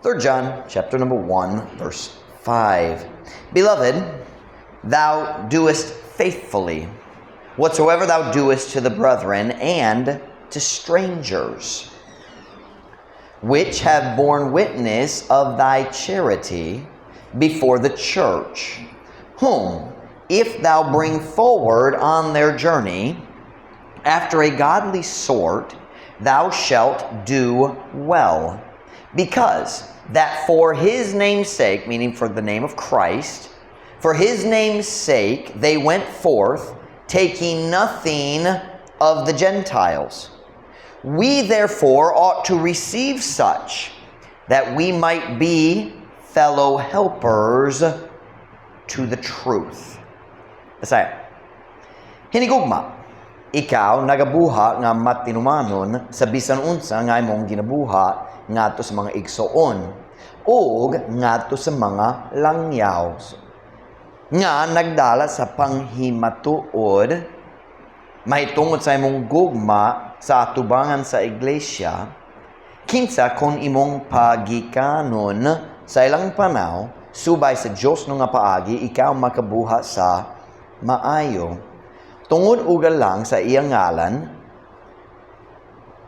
3 John chapter number 1, verse 5. Beloved, thou doest faithfully whatsoever thou doest to the brethren and to strangers, which have borne witness of thy charity before the church, whom, if thou bring forward on their journey, after a godly sort, thou shalt do well, because that for his name's sake, meaning for the name of Christ, for his name's sake they went forth, taking nothing of the Gentiles. We therefore ought to receive such, that we might be fellow helpers to the truth. Basta. Hinigugma, ikaw nagabuha nga matinumanon sa bisan unsa nga imong ginabuha ngadto sa mga igsoon ug ngadto sa mga langyaw nga nagdala sa panghimatuod mahitungod sa imong gugma sa atubangan sa iglesia, kinsa kon imong pagikanon sa ilang panaw subay sa Dios no nga paagi ikaw makabuha sa maayo tungod ugal lang sa iyang ngalan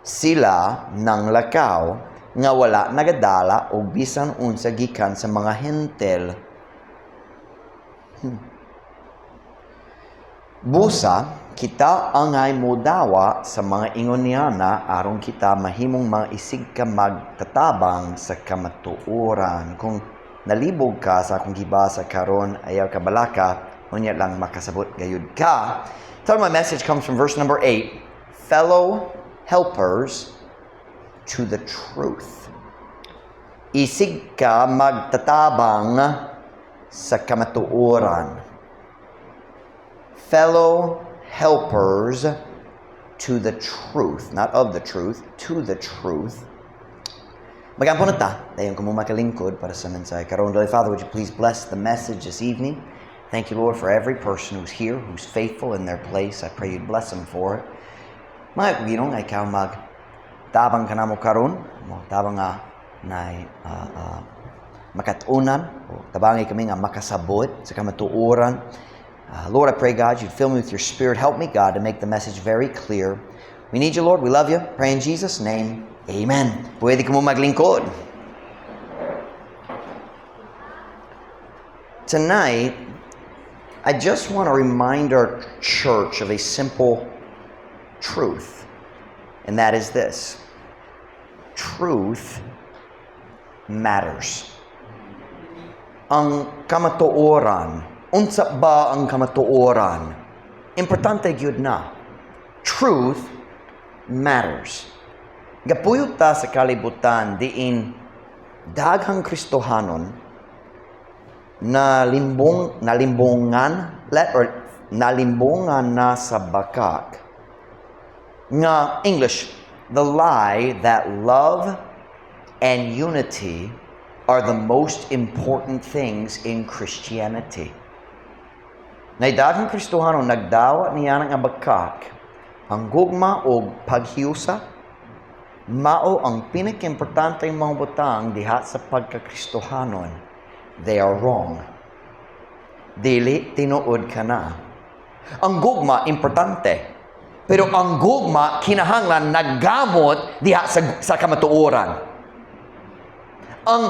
sila nang lakaw nga wala nagadala og bisan unsa gikan sa mga hentel. Busa kita angay modawa sa mga ingon niyana aron kita mahimong mga isig ka magtatabang sa kamatuoran. Kung nalibog ka sa akong gibasa karon ayaw ka balaka unya lang makasabot gayud ka. So my message comes from verse number 8, fellow helpers to the truth. Isig ka magtatabang sa kamatuoran. Fellow helpers to the truth. Not of the truth, to the truth. Magampo na ta. Dayon ko mo makalingkod para sa mensahe karon. Father, would you please bless the message this evening? Thank you, Lord, for every person who's here, who's faithful in their place. I pray you'd bless them for it. Mga Ginong, ikaw tabang ka na mo karon, tabang nga na makatunan, o tabangi kami nga makasabot sa kamatuoran. Lord, I pray, God, you'd fill me with your Spirit. Help me, God, to make the message very clear. We need you, Lord. We love you. Pray in Jesus' name. Amen. Pwede ka mo maglingkod. Tonight, I just want to remind our church of a simple truth, and that is this. Truth matters. Ang kamatuoran, unsa ba ang kamatuoran? Importante gyud na. Truth matters. Gapuyot ta sa kalibutan diin daghang Kristohanon nalimbongan na sa bakak. Nga English, the lie that love and unity are the most important things in Christianity. Naidaghang Kristohano nagdawa niya ng abakak, ang gugma o paghiyusa, mao ang pinaka-importante mga butang diha sa pagka-Kristohanon. They are wrong. Dili tinuod ka na. Ang gugma importante. Pero ang gugma, kinahanglan naggamot diha sa kamatuoran. Ang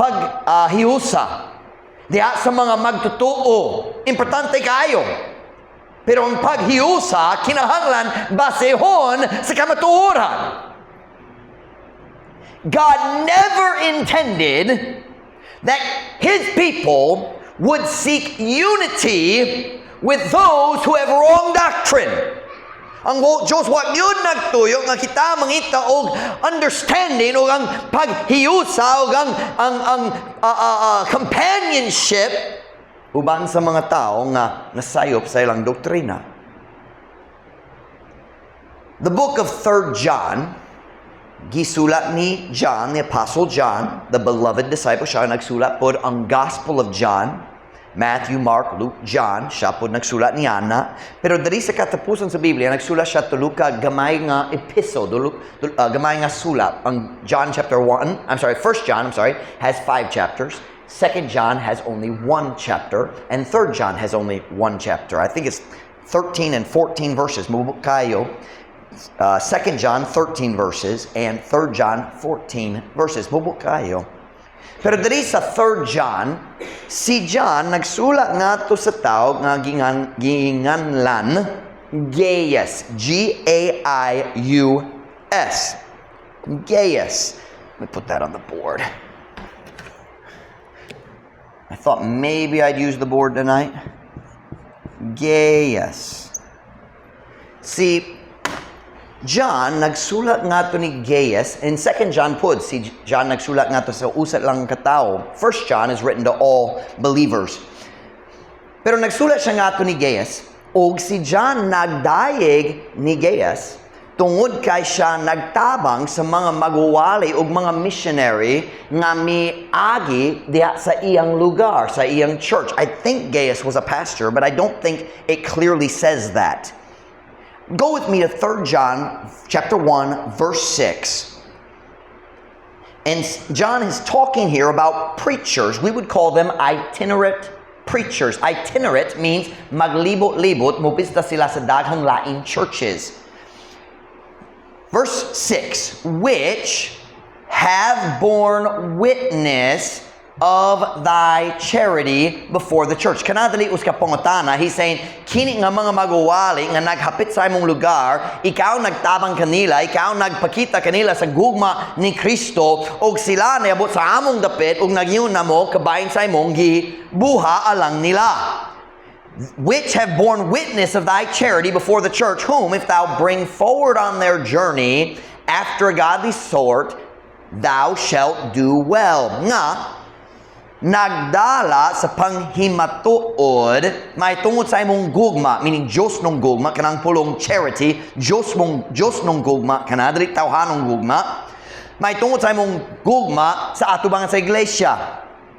paghiusa diha sa mga magtutuo, importante kayo. Pero ang paghiusa, kinahanglan basehon sa kamatuoran. God never intended that His people would seek unity with those who have wrong doctrine. Ang Diyos wag yun nagtuyo nga kita mangita og understanding o ang paghiusa o ang companionship uban sa mga tao nga nasayop sa ilang doktrina. The book of 3 John, gisulat ni John, the Apostle John, the beloved disciple, siya nagsulat pod ang Gospel of John. Matthew, Mark, Luke, John, siya po nagsulat ni Ana. Pero dali sa katapusan sa Biblia, nagsulat siya tulo ka gamay nga episode, gamay nga sulat. Ang John chapter 1, 1 John, has 5 chapters. 2 John has only 1 chapter. And 3 John has only 1 chapter. I think it's 13 and 14 verses. Mubuk kayo. 2 John, 13 verses. And 3 John, 14 verses. Mubuk kayo. Pero dali sa 3 John, si John nagsulat nga to sa tawag nga ginganlan Gaius. G-A-I-U-S. Gaius. Let me put that on the board. I thought maybe I'd use the board tonight. Gaius. Si John nagsulat nga to ni Gaius. In 2 John pod, si John nagsulat nga to sa usat lang katao. 1 John is written to all believers. Pero nagsulat siya nga to ni Gaius. O si John nagdayeg ni Gaius tungod kay siya nagtabang sa mga magwawali o mga missionary nga miagi diha sa iyang lugar, sa iyang church. I think Gaius was a pastor, but I don't think it clearly says that. Go with me to 3 John chapter 1, verse 6. And John is talking here about preachers. We would call them itinerant preachers. Itinerant means maglibot-libot, mupista sila sa daghang laing churches. Verse 6, which have borne witness of thy charity before the church. Kanadali uska pangutana, he's saying, kini nga mga magwawali nga naghapit sa imong lugar, ikaw nagtabang kanila, ikaw nagpakita kanila sa gugma ni Kristo, og sila niabot sa among dapit, og nagyun na mo, kabayin sa imong gibuha alang nila. Which have borne witness of thy charity before the church, whom if thou bring forward on their journey after a godly sort, thou shalt do well. Nga, nagdala sa panghimatuod may tungod sa imong gugma, meaning Diyos nung gugma, kanang pulong charity, Diyos nung gugma, kanadali tawhanong gugma, may tungod sa imong gugma sa atubangan sa iglesia.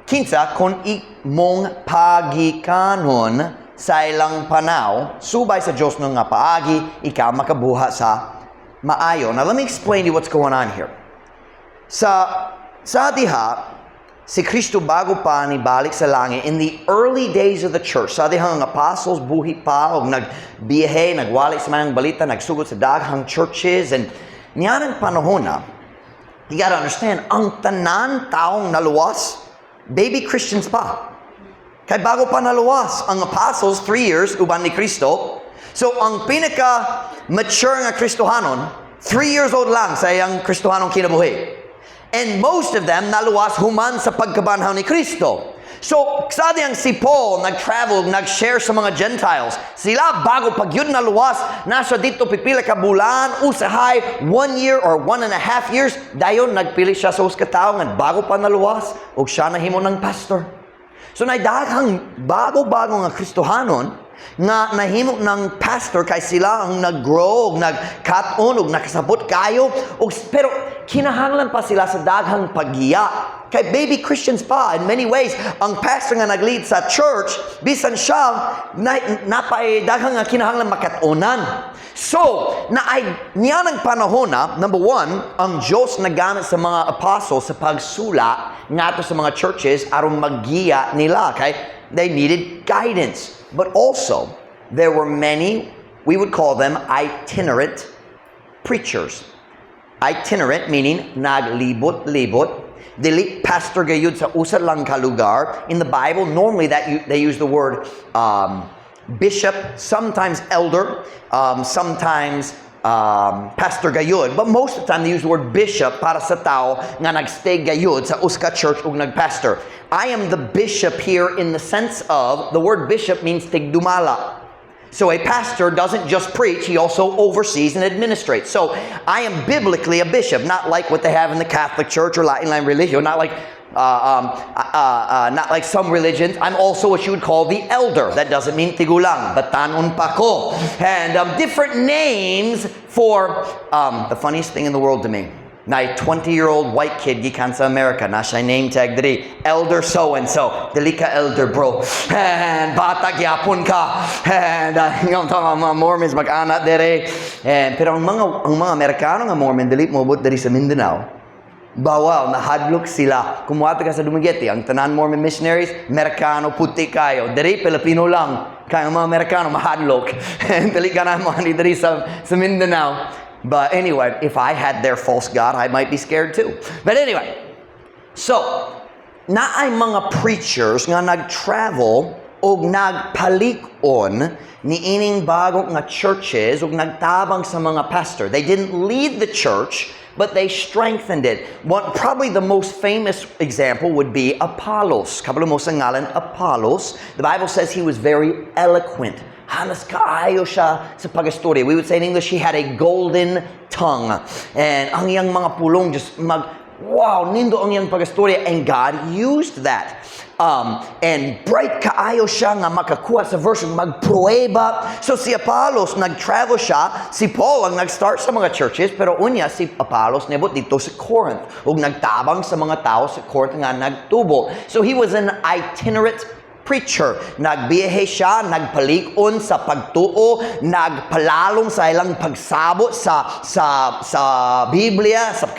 Kinsa, kung imong pagikanon sa ilang panaw, subay sa Diyos nung nga paagi, ikaw makabuha sa maayo. Now, let me explain to you what's going on here. Sa diha, si Kristo bago pa ni balik sa langit, in the early days of the church, sa dihang apostles buhi pa, og nagbiyahe, nagwali sa mayang balita, nagsugod sa daghang churches, and niyan ang panahon na, you gotta understand, ang tanan taong naluwas, baby Christians pa. Kay bago pa naluwas, ang apostles, 3 years, uban ni Kristo. So, ang pinaka-mature nga Kristohanon, 3 years old lang sa iyang Kristohanong kinabuhi. And most of them naluwas human sa pagkabanhaw ni Kristo. So, sa diyang si Paul nag-travel, nag-share sa mga Gentiles. Sila bago pag yun naluwas, nasa dito pipila ka bulan, usahay, 1 year or 1.5 years, dayon nagpili siya sa uskatao nga bago pa naluwas, o siya nahimo ng pastor. So, naidaghang bago-bago nga Kristohanon, nga nahimok ng pastor kay sila ang nag-grow, nag-cut-on, nakasabot kayo, pero kinahanglan pa sila sa daghang paggiya. Kay baby Christians pa, in many ways, ang pastor nga nag-lead sa church, bisan siya, daghang nga kinahanglan makatunan. So, niyan ang panahon na, number 1, ang Diyos nagamit sa mga apostles sa pagsula nga to sa mga churches aron maggiya nila. Okay? They needed guidance. But also, there were many, we would call them itinerant preachers. Itinerant meaning naglibot-libot. Dili pastor gayud sa usa lang ka lugar. In the Bible, normally they use the word bishop, sometimes elder, sometimes pastor gayud. But most of the time they use the word bishop para sa tao nga nagstay gayud sa uska church ug nagpastor. I am the bishop here in the sense of, the word bishop means tigdumala. So a pastor doesn't just preach, he also oversees and administrates. So I am biblically a bishop, not like what they have in the Catholic Church or Latin religion, not like some religions. I'm also what you would call the elder. That doesn't mean tigulang, batanon pa ko. And different names for the funniest thing in the world to me. Na 20-year-old white kid gikan sa America, na siya name tag diri, Elder so-and-so. Dili ka elder, bro. And bata gyapon ka. And yung mga Mormons mag-ana diri. And pero ang mga Amerikano nga Mormon dili moabot diri sa Mindanao. Bawal, nahadlok sila. Kumuha ka sa Dumaguete, ang tanan Mormon missionaries, Amerikano, puti kayo. Diri, Pilipino lang. Kaya ang mga Amerikano, mahadlok. And dili ka na mga diri sa Mindanao. But anyway, if I had their false god, I might be scared too. But anyway, so, naay mga preachers nga nag-travel o nagpalikon ni ining bagong nga churches o nagtabang sa mga pastor. They didn't lead the church, but they strengthened it. Probably the most famous example would be Apollos. Kabalo mo sa ngalan, Apollos. The Bible says he was very eloquent. Hanas kaayo siya sa pagastorya. We would say in English, he had a golden tongue. And ang iyang mga pulong just wow, nindo ang iyang pagastorya. And God used that. And bright kaayo siya nga makakuha sa verse, magprueba. So si Apollos, nag-travel siya. Si Paul ang nag-start sa mga churches. Pero unya, si Apollos nebot dito sa Corinth. Ug nagtabang sa mga tao sa Corinth nga nagtubo. So he was an itinerant preacher. Nagbiyahe siya, nagpalikon sa pagtuo, nagpalalong sa ilang pagsabot sa Biblia, sa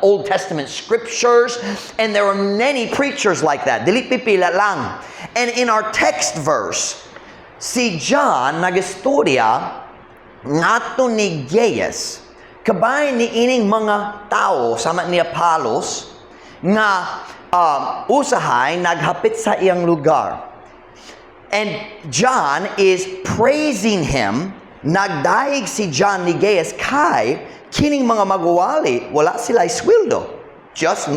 Old Testament scriptures, and there were many preachers like that. Dili pipila lang. And in our text verse, si John nagistorya ngadto ni Gaius, kabay ni ining mga tao sama ni Apollos nga usahay naghapit sa iyang lugar. And John is praising him. Nagdaig si John ni Gaius kay kining mga maguwali, wala sila sweldo. Just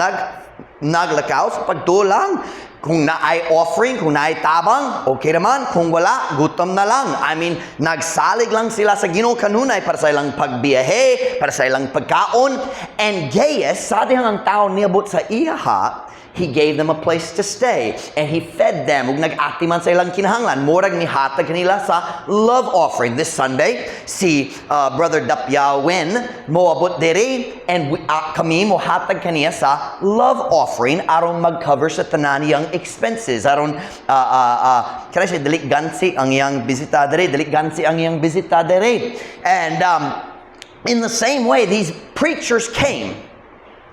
naglakaw sa pagtulang. Kung naay offering, kung naay tabang, okay naman. Kung wala, gutom na lang. I mean, nagsalig lang sila sa Ginoo kanunay para sa ilang pagbiyahe, para sa ilang pagkaon. And Gaius, sa dihang ang tao niabot sa iyaha, he gave them a place to stay. And he fed them. Ug nag-atiman sa ilang kinahanglan. Murag ni hatag kanila sa love offering. This Sunday, si Brother Dapyawin moabot diri. And kami mo hatag kaniya sa love offering aron mag-cover sa tanan niyang expenses. Aron, kaya siya, dili gansi ang iyang bisita diri. Dili gansi ang iyang bisita diri. And in the same way, these preachers came.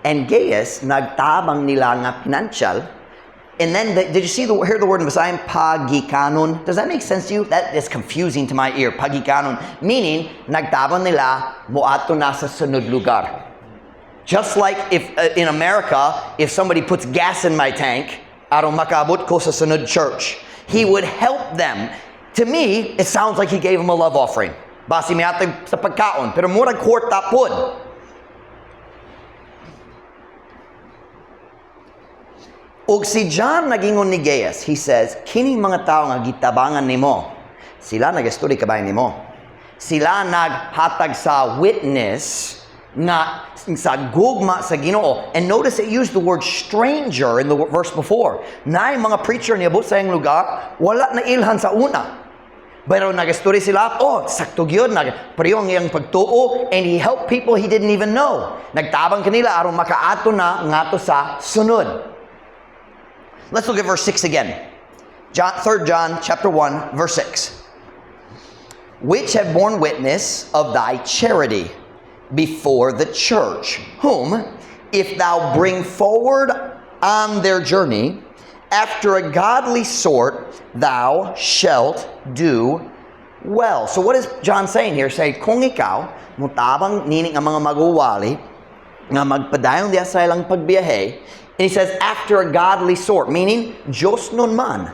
And Gaius, nagtabang nila nga financial. And then, did you hear the word in Visayan, pagikanon? Does that make sense to you? That is confusing to my ear. Pagikanon. Meaning, nagtabang nila, moato na sa sunod lugar. Just like if in America, if somebody puts gas in my tank, aron makabot ko sa sunod church, he would help them. To me, it sounds like he gave them a love offering. Basi miatag sa pagkaon. Pero murag kwarta pod. Ug si John nagingon ni Gaius, he says, kining mga tao nga gitabangan nimo, sila nag-study kabay nimo. Sila naghatag sa witness nga sa gugma sa Ginoo. And notice it used the word stranger in the verse before. Naay mga preacher niabot sa iyang lugar, wala na ilhan sa una. Pero nag-study sila, sakto gyud, nagpriyong iyang pagtuo, and he helped people he didn't even know. Nagtabang kanila aron makaato na ngato sa sunod. Let's look at verse 6 again. 3 John chapter 1, verse 6. Which have borne witness of thy charity before the church, whom, if thou bring forward on their journey, after a godly sort, thou shalt do well. So what is John saying here? Say, kung ikaw, mutabang nining ang mga maguwali, nga magpadayon diya sa ilang pagbiyahe, and he says, after a godly sort, meaning, Diyos nun man.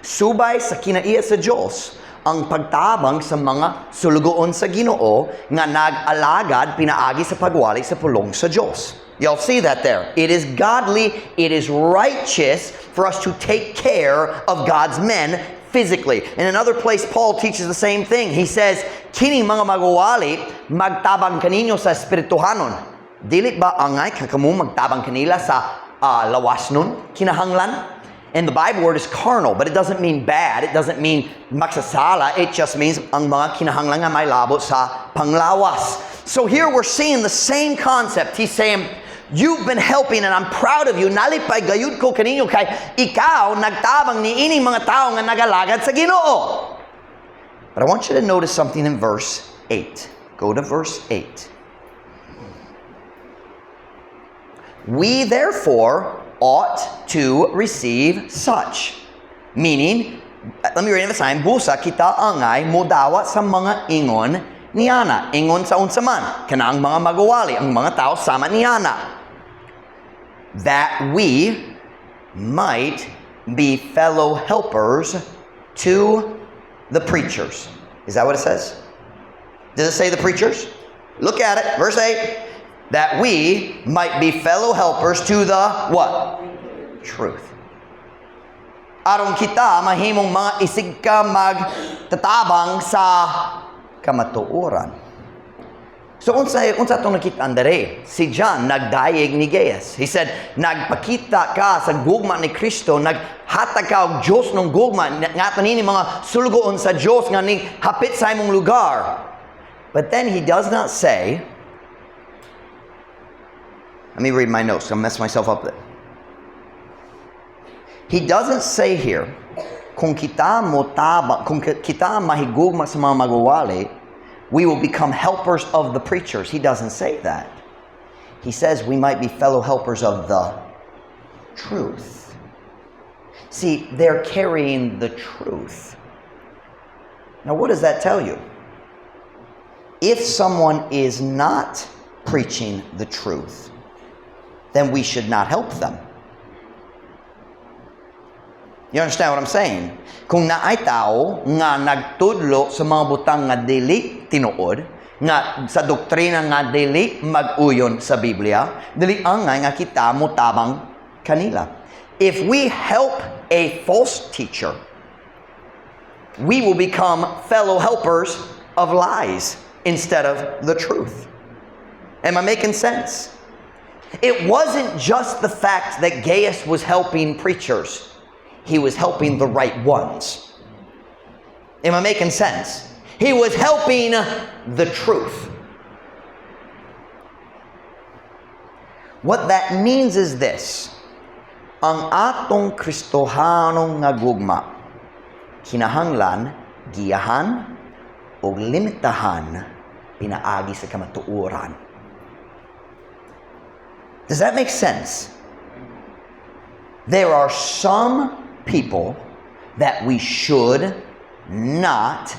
Subay sa kinaiya sa Diyos, ang pagtabang sa mga sulugoon sa Ginoo, nga nag-alagad, pinaagi sa pagwali sa pulong sa Diyos. Y'all see that there. It is godly, it is righteous for us to take care of God's men physically. In another place, Paul teaches the same thing. He says, kining mga maguwali, magtabang kaninyo sa espirituhanon. Dili ba angay kakamu magtabang kanila sa lawas nun, kinahanglan? And the Bible word is carnal, but it doesn't mean bad. It doesn't mean magsasala. It just means ang mga kinahanglan nga may labot sa panglawas. So here we're seeing the same concept. He's saying, you've been helping and I'm proud of you. Nalipay gayud ko kaninyo kay ikaw nagtabang ni ining mga tao nga nagalagad sa Ginoo. But I want you to notice something in verse 8. Go to verse 8. We therefore ought to receive such. Meaning, let me read it sign, busa kita angay mudawa sa mga ingon niyana. Ingon sa unsa man. Kanaang mga magawali, ang mga tao sama niyana. That we might be fellow helpers to the preachers. Is that what it says? Does it say the preachers? Look at it, verse 8. That we might be fellow helpers to the what? Truth. Aron kita mahimong mga isig ka magtatabang sa kamatuoran. So unsa tong nakita andere? Si John nagdayeg ni Gaius. He said, nagpakita ka sa gugma ni Kristo, naghatag ka og Dios ng gugma nga tanini mga sulgoon sa Dios nga ning hapit sa imong lugar. But then he does not say, let me read my notes. I'm going to mess myself up there. He doesn't say here, kung kita mahigugma sa mga magawali, we will become helpers of the preachers. He doesn't say that. He says we might be fellow helpers of the truth. See, they're carrying the truth. Now, what does that tell you? If someone is not preaching the truth, then we should not help them. You understand what I'm saying? Kung naay tao nga nagtudlo sa mga butang nga dili tinuod, nga sa doktrina nga dili mag-uyon sa Biblia, dili angay nga kita mutabang kanila. If we help a false teacher, we will become fellow helpers of lies instead of the truth. Am I making sense? It wasn't just the fact that Gaius was helping preachers. He was helping the right ones. Am I making sense? He was helping the truth. What that means is this. Ang atong Kristohanong nga gugma, kinahanglan, giyahan, o limitahan, pinaagi sa kamatuoran. Does that make sense? There are some people that we should not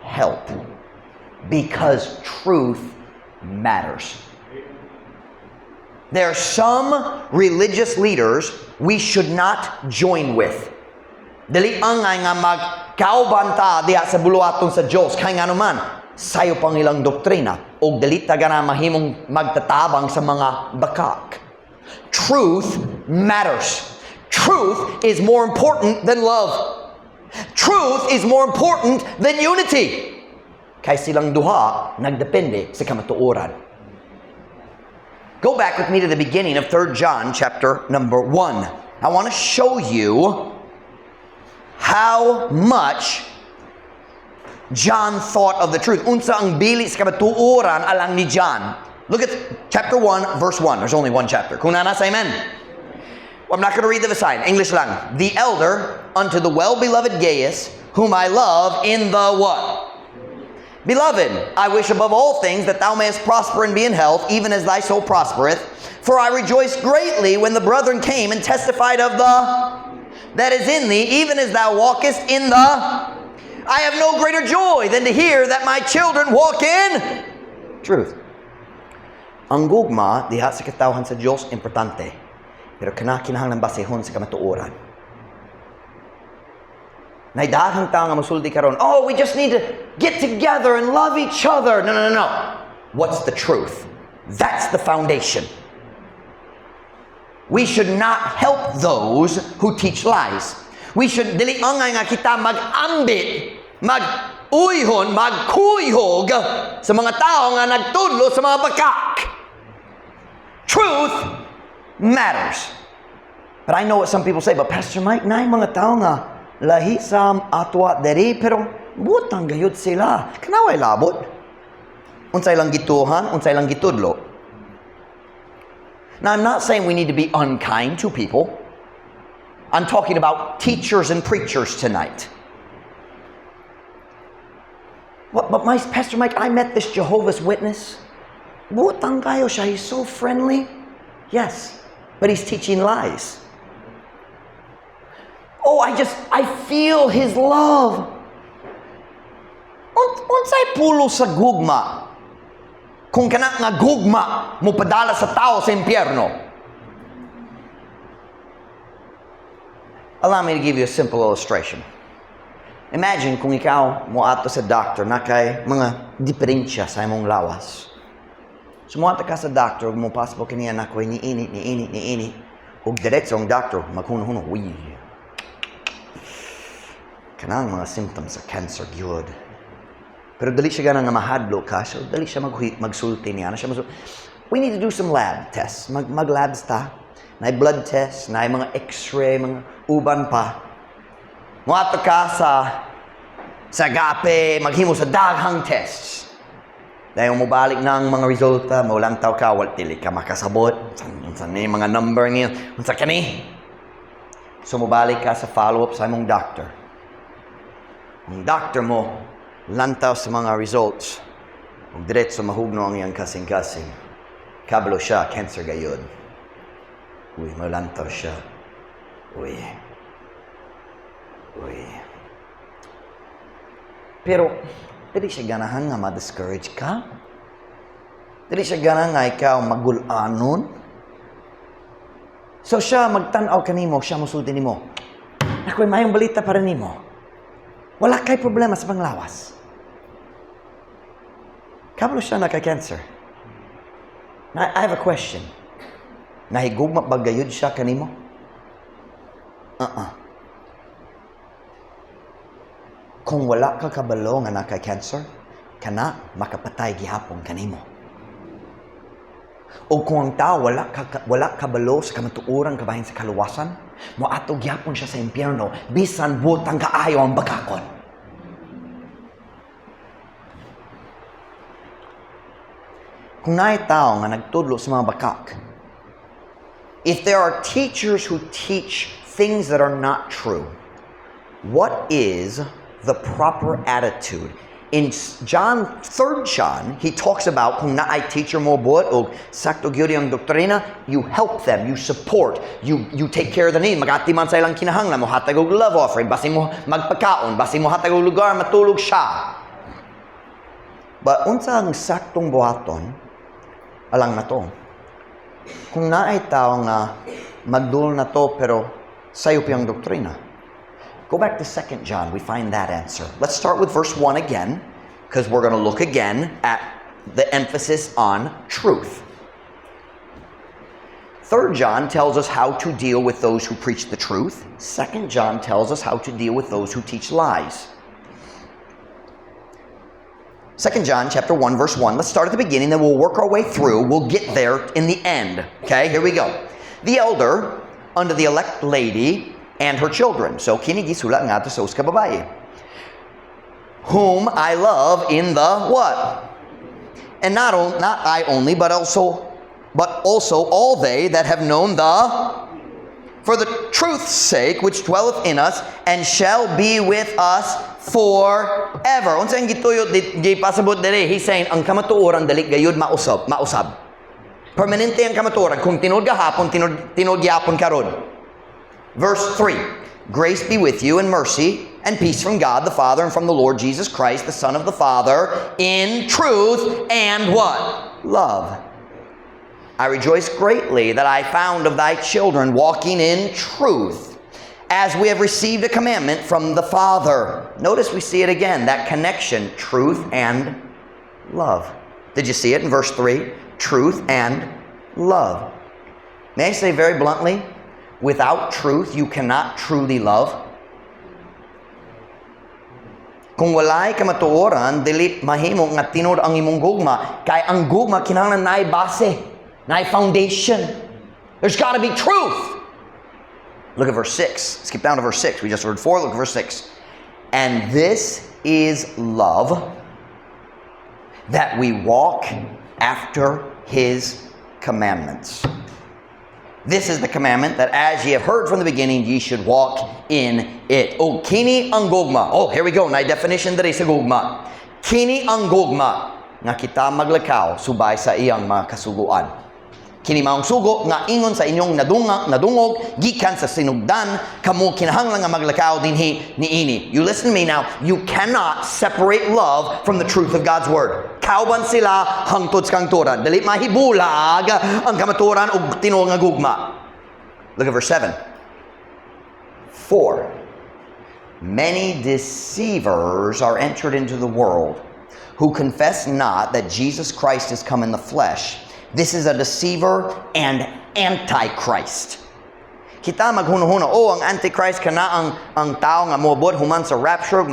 help because truth matters. There are some religious leaders we should not join with. Dili angay nga magkaubanta diha sa buluaton sa Dios kay nganuman sayo pang ilang doktrina o dili taga na mahimong magtatabang sa mga bakak. Truth matters. Truth is more important than love. Truth is more important than unity. Kay silang duha nagdepende sa kamatuoran. Go back with me to the beginning of 3 John chapter number 1. I want to show you how much John thought of the truth. Unsa ang bili sa kamatuoran alang ni John. Look at chapter 1, verse 1. There's only one chapter. Kung nasa, amen. Well, I'm not going to read the sign. English lang. The elder unto the well-beloved Gaius, whom I love in the what? Beloved, I wish above all things that thou mayest prosper and be in health, even as thy soul prospereth. For I rejoiced greatly when the brethren came and testified of the that is in thee, even as thou walkest in the... I have no greater joy than to hear that my children walk in truth. Ang gugma diha sa katawhan sa Diyos importante, pero kinahanglan basehon sa kamatuoran. Naidahang tao nga masulti karon, oh, we just need to get together and love each other. No. What's the truth? That's the foundation. We should not help those who teach lies. We should dili angay nga kita mag-ambit, mag-uyhon, magkuyhog sa mga tao nga nagtudlo sa mga bakak. Truth matters. But I know what some people say, but Pastor Mike, naay mga tao nga, lahi sa atwa deri, pero butang gayud sila. Kanaway labot. Unsay lang gituhan, unsay lang gitudlo. Now, I'm not saying we need to be unkind to people. I'm talking about teachers and preachers tonight. But Pastor Mike, I met this Jehovah's Witness. Butang kayo siya, he's so friendly. Yes, but he's teaching lies. Oh, I feel his love. Unsay pulo sa gugma? Kung kana nga gugma mo padala sa tao sa impyerno. Allow me to give you a simple illustration. Imagine kung ikaw mo ato sa doctor na kay mga diferensya sa imong lawas. Sumuata ka sa doctor, mo possible kaniya na ko ni ini. Ug diretso ang doctor maghuno-huno, uy. Kanang mga symptoms sa cancer gyud. Pero dali siya ganang mahadlo ka, so dali siya magsulti niya. We need to do some lab tests. Mag-labs ta. Na blood test, na mga x-ray, mga uban pa. Muato ka sa gape, maghimo sa daghang tests. Dahil mubalik ng mga resulta, maulang tao ka, dili ka makasabot. Unsa ni mga number niya, unsa kani. So mubalik ka sa follow-up sa imong doctor. Ang doctor mo, lantaw sa mga results. Kung diretso mahugno ang iyang kasing-kasing. Kabalo siya, cancer gayod. Uy, malantaw siya. Uy. Pero, dili siya ganahan nga ma-discourage ka? Dili siya ganahan nga ikaw magulanon? So siya magtanaw kanimo, siya musulti nimo. Ako'y mayong balita para nimo. Wala kay problema sa panglawas. Kabalo siya naka-cancer. I have a question. Nahigugma ba gayud siya kanimo? Kung wala ka kabalo nga naka-cancer, kana makapatay gihapon kanimo. O kung ang tao wala kabalo sa kamatuoran kabahin sa kaluwasan, mo ato gihapon siya sa impyerno, bisan butang kaayo ang bakakon. Kung naay tao nga nagtudlo sa mga bakak, if there are teachers who teach things that are not true, what is the proper attitude? In 3 John, he talks about kung naay teacher mo buot o sakto gyud ang doktrina, you help them, you support, you take care of the need. Magati man sa ilang kinahanglan mo hatag og love offering, basi mo magpakaon, basi mo hatag og lugar matulog siya. But unsa ang saktong buhaton alang na to? Kung naay tao nga magdul na to pero sayo piyang doktrina. Go back to 2 John, we find that answer. Let's start with verse 1 again, because we're going to look again at the emphasis on truth. 3 John tells us how to deal with those who preach the truth. 2 John tells us how to deal with those who teach lies. 2 John chapter 1, verse 1. Let's start at the beginning, then we'll work our way through. We'll get there in the end. Okay, here we go. The elder unto the elect lady and her children. So, kinigisulat nga to sa uska babae. Whom I love in the what? And not I only, but also all they that have known for the truth's sake, which dwelleth in us, and shall be with us forever. Unsa ang gituyo di pasabot dere? He's saying, ang kamatuoran dali gayud mausab. Permanente ang kamatuoran. Kung tinud gahapon, tinud gyapon karon. Verse 3, grace be with you and mercy and peace from God the Father and from the Lord Jesus Christ, the Son of the Father, in truth and what? Love. I rejoice greatly that I found of thy children walking in truth, as we have received a commandment from the Father. Notice we see it again, that connection, truth and love. Did you see it in verse 3? Truth and love. May I say very bluntly, without truth, you cannot truly love. Kung walay kamatuoran, dili mahimo nga tinod ang imong gugma. Kay ang gugma kinahanglan naay base, naay foundation. There's got to be truth. Look at verse 6. Skip down to verse 6. We just heard 4. Look at verse 6. And this is love, that we walk after his commandments. This is the commandment, that as ye have heard from the beginning, ye should walk in it. O kini ang gugma. Oh, here we go. Na definition diri sa gugma. Kini ang gugma nga kita maglakaw subay sa iyang mga kasuguan. Kini maong sugo nga ingon sa inyong nadungog gikan sa sinugdan kamo kinahanglan nga maglakaw dinhi niini. You listen to me now. You cannot separate love from the truth of God's word. Kauban sila hangtod sa kangturan. Dali mahibulag ang kamaturan ug tinuod nga gugma. Look at verse 7. For many deceivers are entered into the world, who confess not that Jesus Christ is come in the flesh. This is a deceiver and antichrist. Kita maghuno-huno, ang antichrist kana ang tao nga moabot human sa rapture,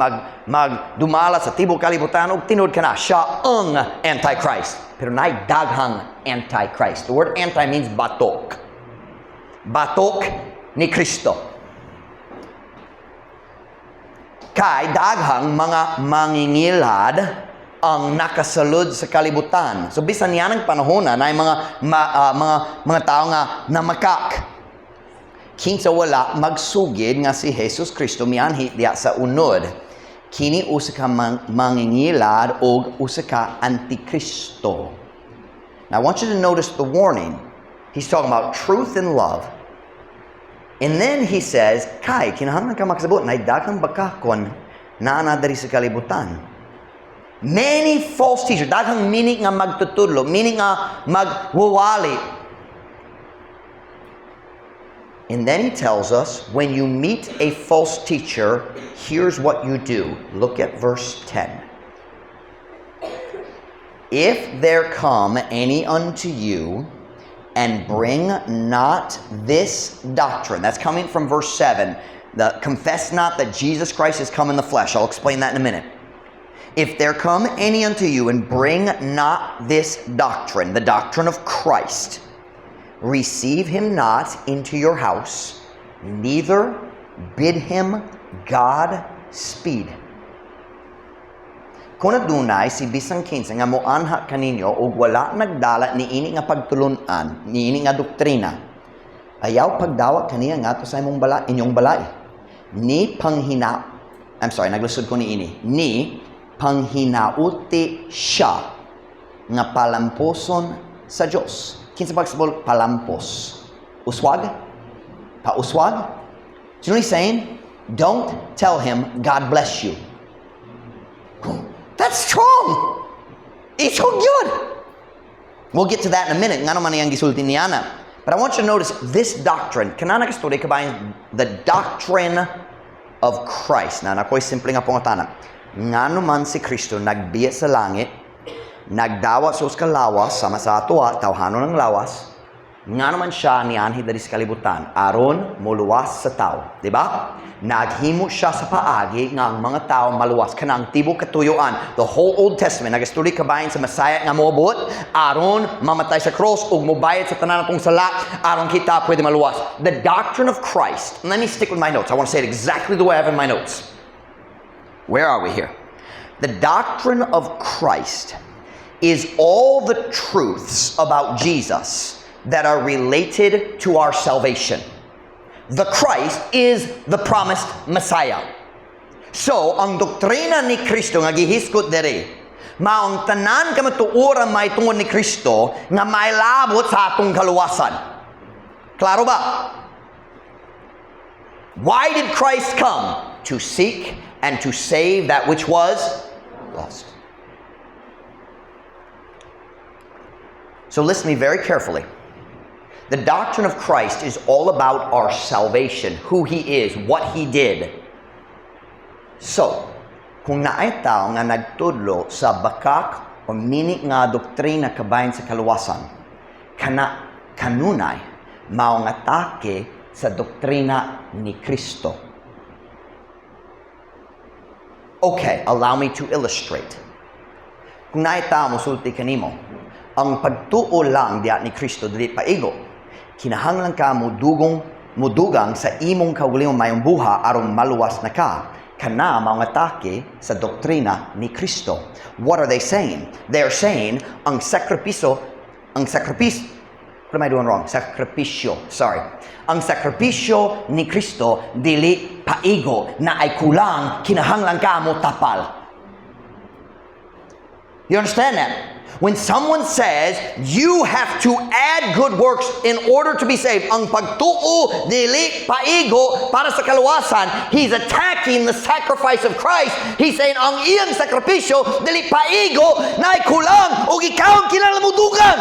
magdumala sa tibok kalibutan ug tinud kana siya ang antichrist. Pero nay daghang antichrist. The word anti means batok. Batok ni Kristo. Kay daghang mga mangingilad ang nakasalud sa kalibutan. So bisan niya ng panahon na mga tao nga namakak. Kinsa wala magsugid nga si Jesus Kristo mianhi diya sa unod. Kini usa ka mangingilad o usa ka antikristo. Now I want you to notice the warning. He's talking about truth and love. And then he says, kay kinahanglan ka makasabot na daghang bakakon na dari sa kalibutan. Many false teachers, daghang meaning nga magtutudlo, meaning nga magwawali. And then he tells us, when you meet a false teacher, here's what you do. Look at verse 10. If there come any unto you, and bring not this doctrine. That's coming from verse 7. Confess not that Jesus Christ is come in the flesh. I'll explain that in a minute. If there come any unto you and bring not this doctrine, the doctrine of Christ, receive him not into your house, neither bid him God speed. Kung adunay si bisang kinsa nga moanha kaninyo ug wala nagdala niini nga pagtulunan, niini nga doktrina, ayaw pagdawat kaniya ngadto sa inyong balay. Naglusod ko niini. Ni panghinauti siya nga palamposon sa Dios. Kinsa pagsabol palampos? Uswag? Pauswag? Do you know what he's saying? Don't tell him God bless you. That's strong. It's so good. We'll get to that in a minute. Nga naman ang gisulti ni Ana. But I want you to notice this doctrine. Kanana kastori kabayan the doctrine of Christ. Na nakoy simple nga pangutana. Nga naman si Kristo nagbiya sa langit, nagdawa sa kalawas, sama sa atua, tawhanon ng lawas, nga naman siya nianhi dari sa kalibutan, aron muluwas sa tao. Diba? Naghimo siya sa paagi nga ang mga tao maluwas. Kanang tibok katuyuan. The whole Old Testament, nagasturi kabayan sa Messiah nga moabot, aron mamatay sa cross, ug mobayad sa tanan natong sala, aron kita pwede maluwas. The doctrine of Christ. Let me stick with my notes. I want to say it exactly the way I have in my notes. Where are we here? The doctrine of Christ is all the truths about Jesus that are related to our salvation. The Christ is the promised Messiah. So, ang doktrina ni Kristo nga gihiskot dere, maong tanan kamatuoran may tungod ni Kristo nga may labot sa atong kaluwasan. Klaro ba? Why did Christ come? To seek and to save that which was lost. So listen to me very carefully. The doctrine of Christ is all about our salvation, who He is, what He did. So, kung naay tao nga nagtudlo sa bakak o mini nga doktrina kabayan sa kaluwasan, kanunay maong atake sa doktrina ni Kristo. Okay, allow me to illustrate. Kung naita mo sulti kanimo, ang pagtuo lang diya ni Kristo dili paigo. Kinahanglan ka mo dugong mudugang sa imong kaugalingong mayong buha aron maluwas na ka kana mga atake sa doktrina ni Kristo. What are they saying? They are saying ang sakripisyo, what am I doing wrong? Sakripisyo, sorry. Ang sakripisyo ni Kristo dili paigo na ay kulang kinahanglan ka mo tapal. You understand that? When someone says you have to add good works in order to be saved, ang pagtuo dili paigo para sa kaluwasan, he's attacking the sacrifice of Christ. He's saying ang iyang sakripisyo dili paigo na ay kulang o ikaw ang kinalamudugan.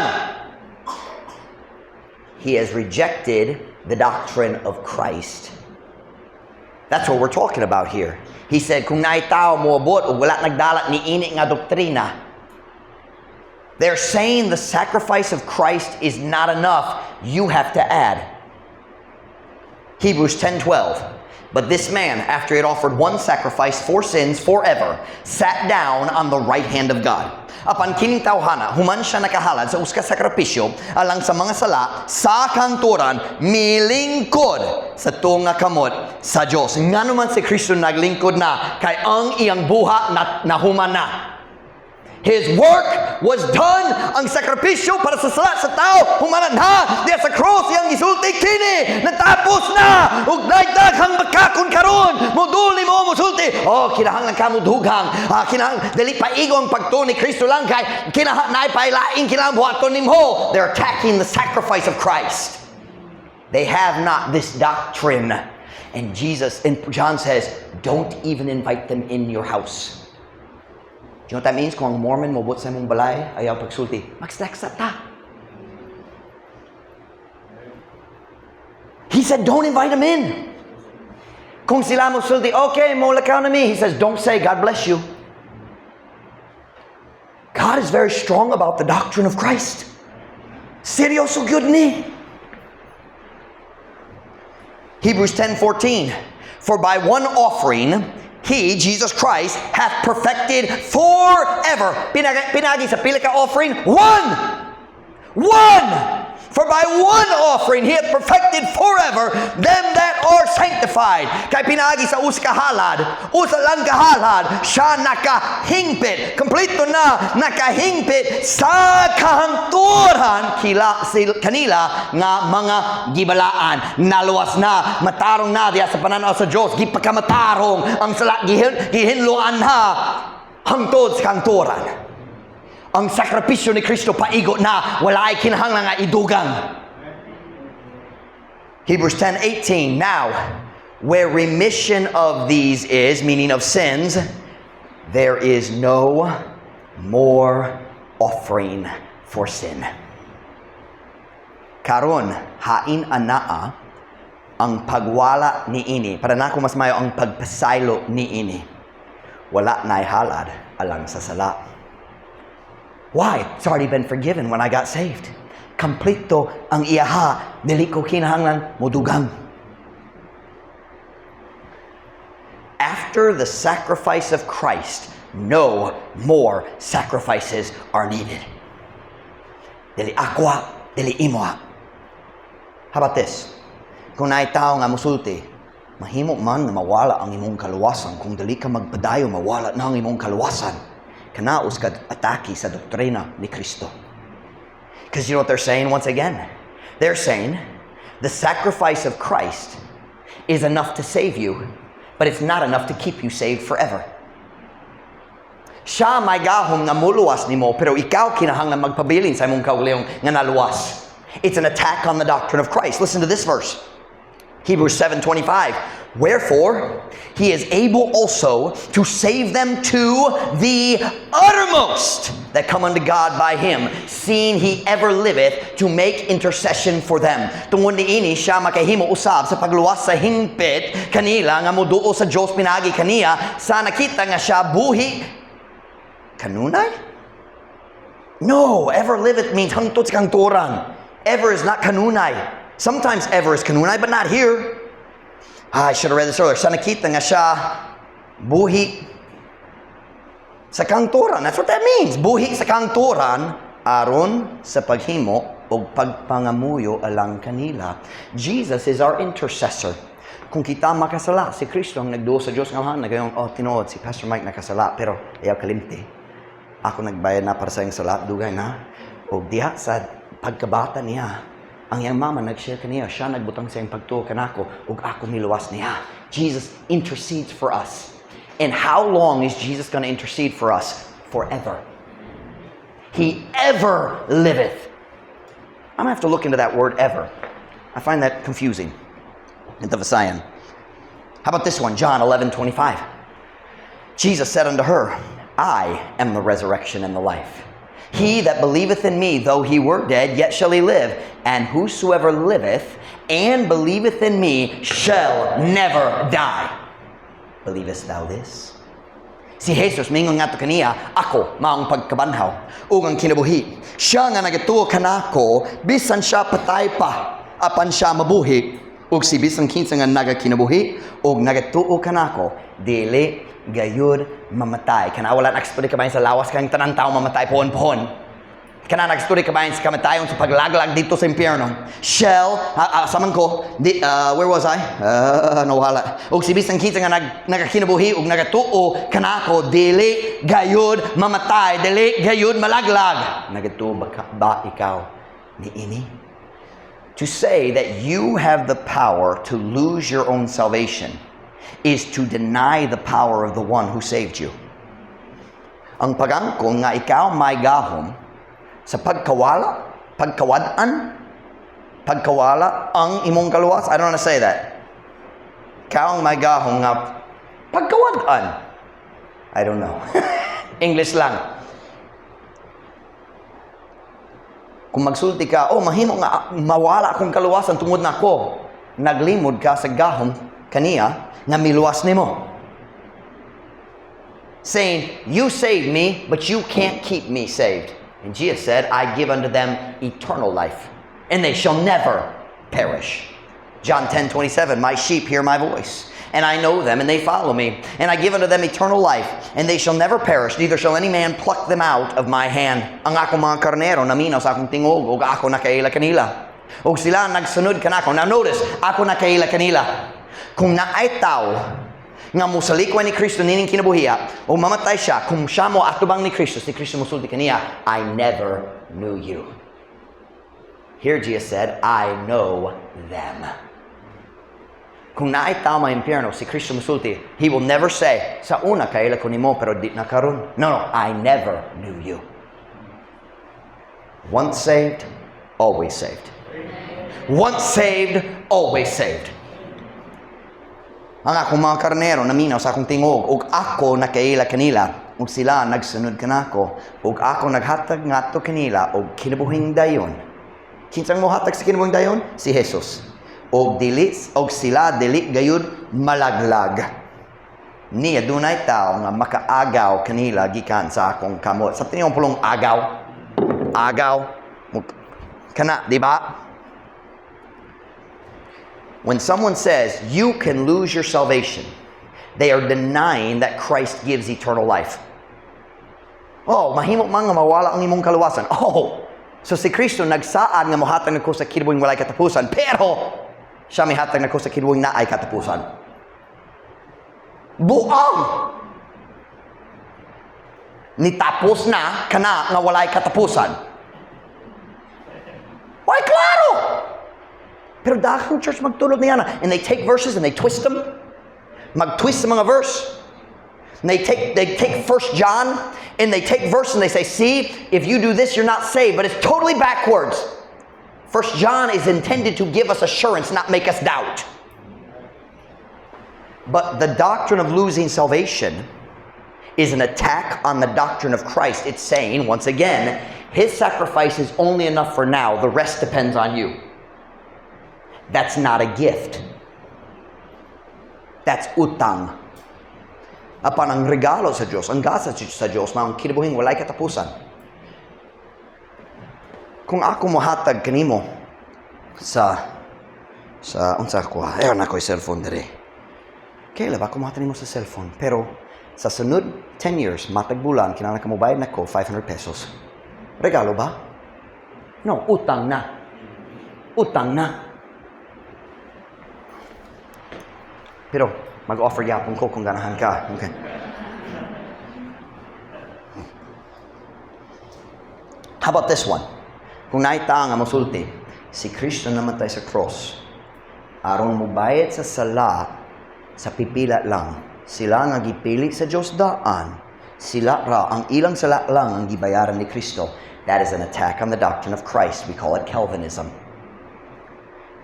He has rejected the doctrine of Christ. That's what we're talking about here. He said, kung naay tao moabot o wala nagdalat ni ini nga doktrina, they're saying the sacrifice of Christ is not enough. You have to add. Hebrews 10:12. But this man, after he had offered one sacrifice for sins forever, sat down on the right hand of God. Apan kining tawhana, human siya nakahalad sa uska sakripisyo alang sa mga sala sa kanturan milingkod sa tunga kamot sa Dios. Ngano man si Kristo naglingkod na kay ang iyang buha na human na. His work was done. Ang sakripisyo para sa sala sa tao humanan ha diya sa cross yang gisulti kini natapos na ug daghang makakon karon moduli mo musulti kinahanglan ka mo dugang kinahang dili paigo ang pagtuo ni Kristo lang kay kinahanglan pailaing kinahanglan buhaton nimo. They're attacking the sacrifice of Christ. They have not this doctrine, and John says, don't even invite them in your house. You know what that means? Kung ang Mormon mobot sa mong balay, ayaw pagsulti, magsaksa ta. He said, don't invite them in. Kung sila magsulti, okay, maulakaw na mi. He says, don't say, God bless you. God is very strong about the doctrine of Christ. Seryoso good ni. Hebrews 10:14. For by one offering, He, Jesus Christ, hath perfected forever. Pinagi sa pila ka offering? One! For by one offering, He hath perfected forever them that are sanctified. Kay pinagi sa usa lang kahalad, siya nakahingpit. Kompleto na, nakahingpit sa kahangturan kanila nga mga gibalaan. Naluwas na, matarong na diya sa pananaw sa Diyos. Gipakamatarong ang sala gihinluan na hangtod sa kahangturan. Ang sakripisyo ni Kristo paigo na wala ay kinahanglan nga idugang. Hebrews 10:18. Now, where remission of these is, meaning of sins, there is no more offering for sin. Karon, hain anaa ang pagwala ni ini. Para na mas mayo ang pagpasaylo ni ini. Wala na halad alang sa sala. Why? It's already been forgiven when I got saved. Kompleto ang iyaha, dili ko kinahanglan modugang. After the sacrifice of Christ, no more sacrifices are needed. Dili akwa, dili imoa. How about this? Kung naay tao nga musulti, mahimo man na mawala ang imong kaluwasan. Kung dili ka magpadayo, mawala na ang imong kaluwasan. Kanaos ka atake sa doktrina ni Kristo. Because you know what they're saying once again? They're saying the sacrifice of Christ is enough to save you, but it's not enough to keep you saved forever. Siya may gahom nga muluwas nimo, pero ikaw kinahanglan magpabilin sa imong kaugalingong nga naluwas. It's an attack on the doctrine of Christ. Listen to this verse. Hebrews 7:25. Wherefore, He is able also to save them to the uttermost that come unto God by Him, seeing He ever liveth to make intercession for them. Tungod niini siya makahimo usab sa pagluwas sa hingpit kanila nga moduo sa Dios pinagi kaniya sa nakita nga siya buhi kanunay? No, ever liveth means hangtod sa kangturan. Ever is not kanunay. Sometimes ever is kanunay, but not here. I should have read this earlier. Sa nakita nga siya, buhi sa kangturan. That's what that means. Buhi sa kangturan, aron sa paghimo o pagpangamuyo alang kanila. Jesus is our intercessor. Kung kita makasala, si Kristo ang nagduo sa Diyos ngalahan na gayong, tinuod, si Pastor Mike nakasala, pero ayaw kalimti. Ako nagbayad na para sa iyong sala, dugay na. O diha sa pagkabata niya, ang iyang mama nag-share kaniya, siya nagbutang sa iyong pagtuo kanako, ug ako miluwas niya. Jesus intercedes for us. And how long is Jesus going to intercede for us? Forever. He ever liveth. I'm going to have to look into that word ever. I find that confusing. In the Visayan. How about this one? John 11:25. Jesus said unto her, I am the resurrection and the life. He that believeth in me, though he were dead, yet shall he live. And whosoever liveth and believeth in me shall never die. Believest thou this? Si Jesus, mingon nga to kaniya, ako, maong pagkabanhaw, ug ang kinabuhi. Siya nga nagatuo kanako, bisan siya patay pa, apan siya mabuhi, ug si bisan kinsa nga nagakinabuhi, ug nagatuo kanako, dili gayud mamatay. Kana wala nag-study ka ba sa lawas kang tanang tao mamatay pohon-pohon. Kana nag-study ka ba sa kamatayon sa paglaglag dito sa impyerno. Shall, saman ko, where was I? Nawala. O si bisan kinsa nga nagakinabuhi ug nagatuo kanako, dili gayud mamatay, dili gayud malaglag. Nagatuo ba ikaw niini? To say that you have the power to lose your own salvation is to deny the power of the one who saved you. Ang pagangkon nga ikaw may gahom sa pagkawala ang imong kaluwas. I don't want to say that. Ikaw ang may gahom nga pagkawadan. I don't know. English lang. Kung magsulti ka, mahimo nga mawala akong kaluwasan tungod na ako. Naglimod ka sa gahom kaniya na miluwas nimo. Saying, you saved me, but you can't keep me saved. And Jesus said, I give unto them eternal life, and they shall never perish. John 10:27, my sheep hear my voice, and I know them, and they follow me. And I give unto them eternal life, and they shall never perish, neither shall any man pluck them out of my hand. Ang akong mga karnero naminaw sa akong tingog, ug ako nakaila kanila. Ug sila nagsunod kanako. Now notice, ako nakaila kanila. Kung naay tao nga musalikwa ni Kristo nining kinabuhiya o mamatay siya, kung siya mo atubang ni Kristo, si Kristo musulti kaniya, I never knew you. Here Jesus said, I know them. Kung naay tao may impyerno, si Kristo musulti, He will never say, sa una kaila ko nimo pero di na karon. No, I never knew you. Once saved, always saved. Once saved, always saved. Ang akong mga karnero naminaw sa akong tingog, ug ako nakaila kanila, ug sila nagsunod kanako, ug ako naghatag ngadto kanila og kinabuhing dayon. Kinsang mo hatag sa kinabuhing dayon? Si Jesus. Og sila dili gayud malaglag. Niya dunay tao nga makaagaw kanila gikan sa akong kamot. Sa tingong pulong agaw. Kana, di ba? When someone says you can lose your salvation, they are denying that Christ gives eternal life. Mahimo man nga mawala ang imong kaluwasan. So si Kristo nagsaad nga mohatag nako sa kinabuhing walay katapusan, pero siya may hatag nako sa kinabuhing naay katapusan. Buang! Nitapos na kana nga walay katapusan. Why, klaro! Pero dahil church magtulog niya na. And they take verses and they twist them. Mag-twist sa mga verse. And they take 1 John and they take verse and they say, see, if you do this, you're not saved. But it's totally backwards. 1 John is intended to give us assurance, not make us doubt. But the doctrine of losing salvation is an attack on the doctrine of Christ. It's saying, once again, His sacrifice is only enough for now. The rest depends on you. That's not a gift. That's utang. Apan ang regalo sa Diyos, ang gasa sa Diyos, na ang kinabuhing walay katapusan. Kung ako mohatag kanimo sa unsa ko, na ko'y cellphone dere. Kailan ba ako mohatag nimo sa cellphone? Pero sa sunod 10 years, matag bulan, kinahanglan ka mo bayad nako 500 pesos. Regalo ba? No, utang na. Utang na. Pero, mag-offer yapon ko kung ganahan ka. Okay. How about this one? Kung naita nga masulti, si Kristo namatay sa cross. Aron mo bayad sa sala, sa pipila lang. Sila nga gipili sa Diyos daan. Sila ra, ang ilang sala lang ang gibayaran ni Kristo. That is an attack on the doctrine of Christ. We call it Calvinism.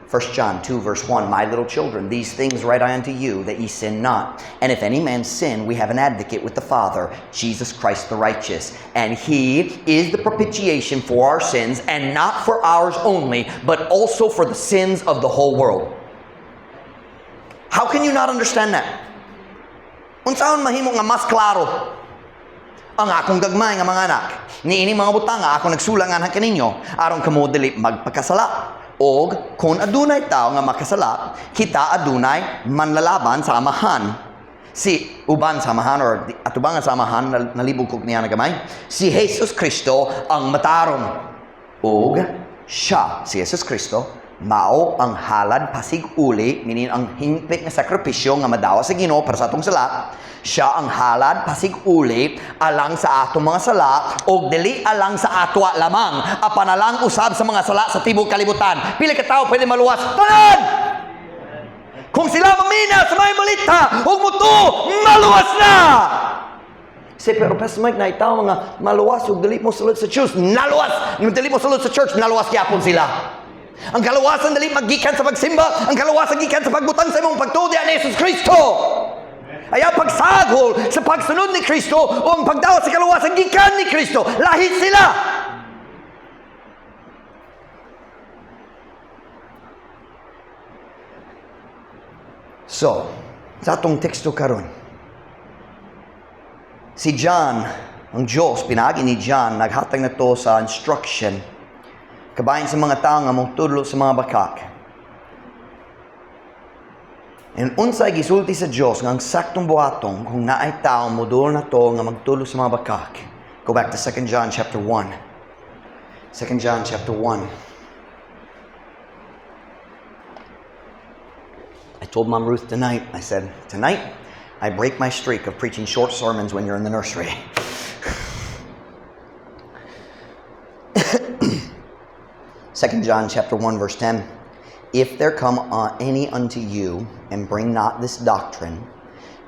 1 John 2 verse 1, My little children, these things write I unto you, that ye sin not. And if any man sin, we have an advocate with the Father, Jesus Christ the righteous. And he is the propitiation for our sins, and not for ours only, but also for the sins of the whole world. How can you not understand that? Unsaon mahimo nga mas klaro? Ang akong gagmay nga mga anak, niini mga butang nga ako nagsulangan kaninyo, aron kamo dili magpakasala. Og kung adunay tao nga makasala, kita adunay manlalaban sa amahan. Si uban samahan or atubang nga samahan nalibog kog niya na gamay. Si Jesus Kristo ang matarong. Og siya, si Jesus Kristo, mao ang halad pasig uli, meaning ang hingpit nga sakripisyo nga madawa sa Ginoo para sa atong sala. Siya ang halad pasig uli alang sa atong mga sala o dili alang sa atwa lamang apan alang usab sa mga sala sa tibuok kalibutan. Pila ka tawo pwede maluwas? Tanan! Kung sila mamina sa may malita ug muto, maluwas na! Pero Pastor Mike, naitaw mga maluwas ug dili mo sulod sa church, naluwas! Nung dili mo sulod sa church, naluwas gyapon sila. Ang kaluwasan dali maggikan sa pagsimba, ang kaluwasan gikan sa pagbutang sa imong pagtuo ni Jesus Kristo. Ayaw pagsagol sa pagsunod ni Kristo o ang pagdawat sa kaluwasan gikan ni Kristo. Lahit sila. So, sa atong teksto karon, si John, ang Diyos, pinagi ni John, naghatag na to sa instruction kabayan sa mga tao nga mong tudlo sa mga bakak. And unsay gisulti sa Diyos nga ang saktong buhaton kung naay tao modul na to nga magtulo sa mga bakak. Go back to 2 John chapter 1. 2 John chapter 1. I told Mom Ruth tonight, I said, tonight I break my streak of preaching short sermons when you're in the nursery. 2 John chapter 1 verse 10. If there come any unto you, and bring not this doctrine,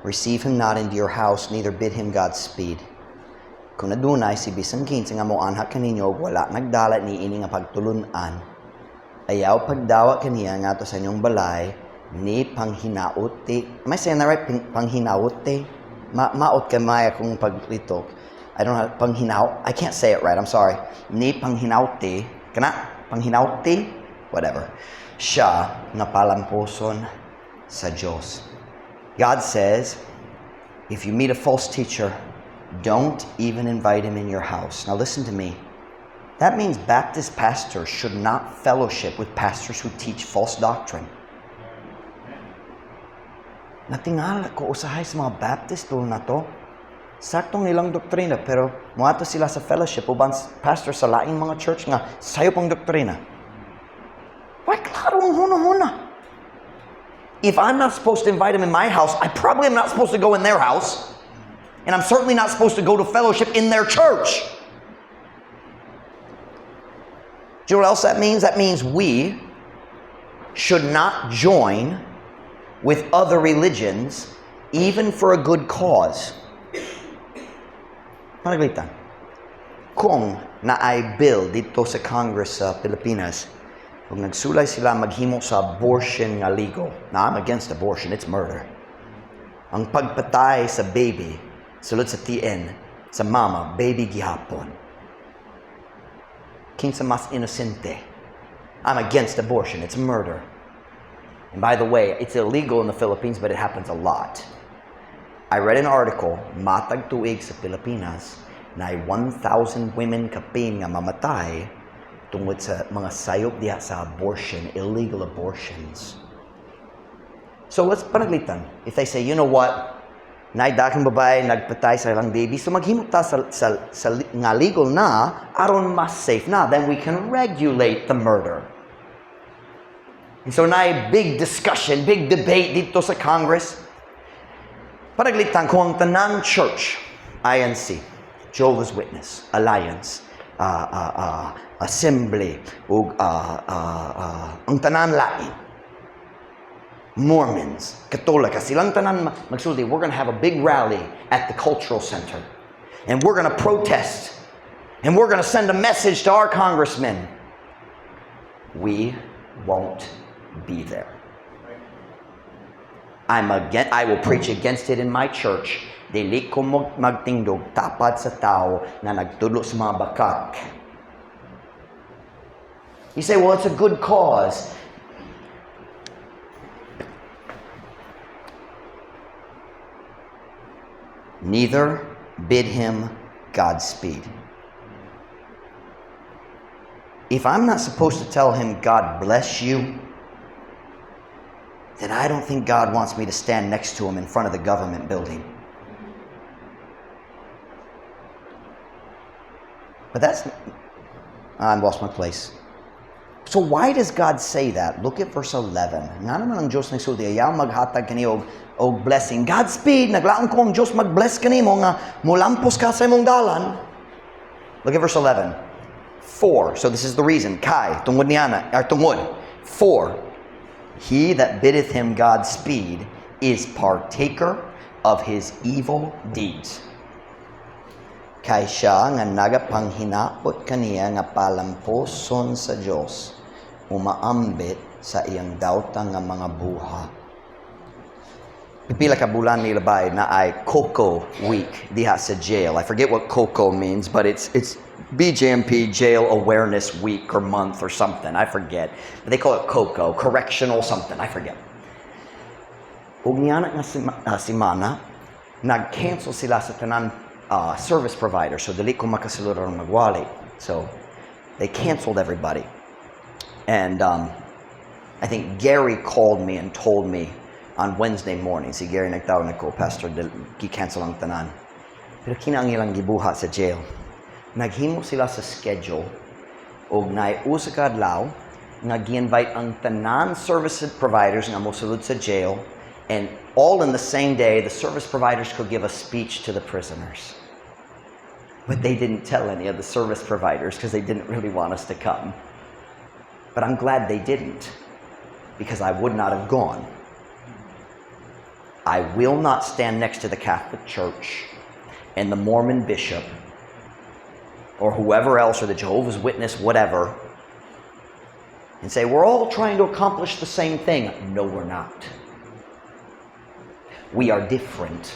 receive him not into your house, neither bid him Godspeed. Kung adunay si bisang kinsa nga mo anha kaninyo, wala nagdala ni ini nga pagtulunan, ayaw pagdawa kaniya nga to sa inyong balay, ni panghinaote. Am I saying that right? Panghinaote? Maot ka maya kung paglitok. I don't know, I can't say it right, I'm sorry. Ni panghinaote. Kana? Panghinaote? Whatever. Siya nga palamposon sa Diyos. God says, if you meet a false teacher, don't even invite him in your house. Now listen to me. That means Baptist pastors should not fellowship with pastors who teach false doctrine. Natingala ko usahay sa mga Baptist doon na to. Saktong nilang doktrina, pero muato sila sa fellowship uban pastor sa laing mga church nga sayo pang doktrina. Why, klaro ang huna-huna. If I'm not supposed to invite him in my house, I probably am not supposed to go in their house. And I'm certainly not supposed to go to fellowship in their church. Do you know what else that means? That means we should not join with other religions, even for a good cause. Panaglitan. Kung na-I bill dito sa Congress sa Pilipinas, kung nagsulay sila maghimo sa abortion nga legal. Now, I'm against abortion. It's murder. Ang pagpatay sa baby, sulod sa TN, sa mama, baby gihapon. Kinsa mas inosente. I'm against abortion. It's murder. And by the way, it's illegal in the Philippines, but it happens a lot. I read an article, matag tuig sa Pilipinas, na 1,000 women kapin nga mamatay tungod sa mga sayop diha sa abortion, illegal abortions. So let's panaglitan. If they say, you know what, Naidakang babae, nagpatay sa ilang baby. So maghimok ta sa nga legal na, aron mas safe na. Then we can regulate the murder. And so big discussion, big debate dito sa Congress. Panaglitan ko ang tanan church, INC, Jehovah's Witness, Alliance, Assembly, ug ang tanan lain. Mormons, Katolika, silang tanan magsulti, we're going to have a big rally at the cultural center. And we're going to protest. And we're going to send a message to our congressmen. We won't be there. I will preach against it in my church. Dili ko magtingdog tapat sa tao na nagtulo sa mga bakak. You say, well, it's a good cause. Neither bid him Godspeed. If I'm not supposed to tell him, God bless you, then I don't think God wants me to stand next to him in front of the government building. But I lost my place. So why does God say that? Look at verse 11. Nga naman ang Diyos nagsulti, ayaw maghatag kani og blessing. Godspeed, naglaon ko ang Diyos mag-bless kanimo nga mulampos ka sa imong dalan. Look at verse 11. For, so this is the reason, kai, tungod niyana, or tungod. For, he that biddeth him Godspeed is partaker of his evil deeds. Kay siya nga nagapanghinapot kaniya nga palamposon sa Diyos, umaambit sa iyang daotang nga mga buha. Pipila ka bulan ni labay na ay Coco Week diha sa jail. I forget what Coco means, but it's BJMP Jail Awareness Week or month or something. I forget. But they call it Coco, correctional something. I forget. Ug niana nga simana, nag-cancel sila sa tanan service provider. So dili ko makasulod ang magwali. So they canceled everybody. And I think Gary called me and told me on Wednesday morning. Si Gary nagtawag na ko, Pastor, gi-cancel ang tanan. Pero kina ang ilang gibuha sa jail. Naghimo sila sa schedule o naiusa ka adlaw nga gi-invite ang tanan service providers nga mosulod sa jail, and all in the same day the service providers could give a speech to the prisoners. But they didn't tell any of the service providers because they didn't really want us to come. But I'm glad they didn't, because I would not have gone. I will not stand next to the Catholic Church and the Mormon bishop or whoever else, or the Jehovah's Witness, whatever, and say, we're all trying to accomplish the same thing. No, we're not. We are different.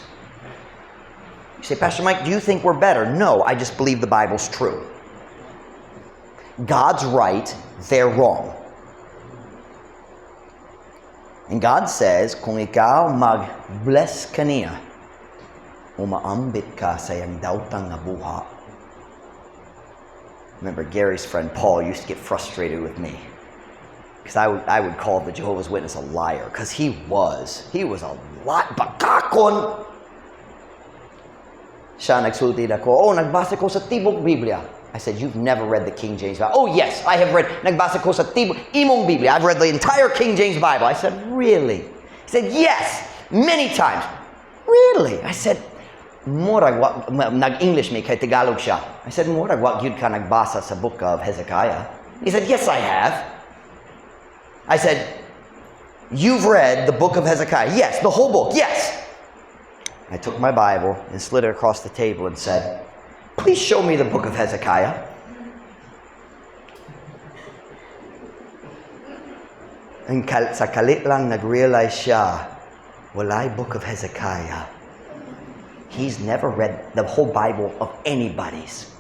You say, Pastor Mike, do you think we're better? No, I just believe the Bible's true. God's right, they're wrong. And God says, kung ikaw mag-bless kaniya, umaambit ka sa iyang daotang nga buha. Remember, Gary's friend Paul used to get frustrated with me because I would call the Jehovah's Witness a liar, because he was a lot bakakon. Siya nagsulti ako, nagbasa ko sa Tibok Biblia. I said, you've never read the King James Bible. Oh yes, I have read, nagbasa ko sa Tibok, imong Biblia. I've read the entire King James Bible. I said, really? He said, yes, many times. Really? I said, murag nag-English me kay Tagalog siya. I said, murag wag yun ka nagbasa sa book of Hezekiah. He said, yes, I have. I said, you've read the book of Hezekiah? Yes, the whole book, yes. I took my Bible and slid it across the table and said, please show me the book of Hezekiah. And sa kalit lang nag-realize siya, walay book of Hezekiah. He's never read the whole Bible of anybody's.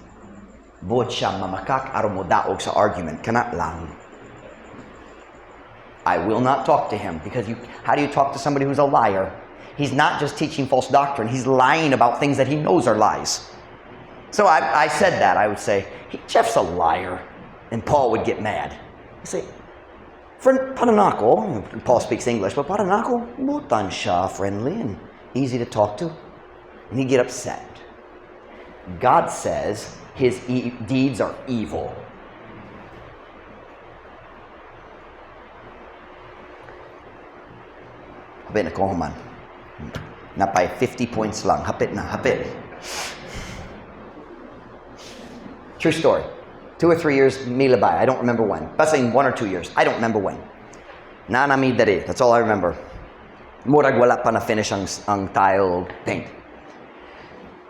Buot siya mamakak aron mo daog sa argument. Kana lang. I will not talk to him, because how do you talk to somebody who's a liar? He's not just teaching false doctrine. He's lying about things that he knows are lies. So I said that. I would say, Jeff's a liar. And Paul would get mad. I say, friend, Paranako, Paul speaks English, but Paranako, butan siya friendly and easy to talk to. and he'd get upset. God says his deeds are evil. Hapit na ko human. Napay 50 points lang. Hapit na, hapit. True story. 2 or 3 years, milabay. I don't remember when. Basta in 1 or 2 years. I don't remember when. Nanami dali. That's all I remember. Murag wala pa na finish ang tile paint.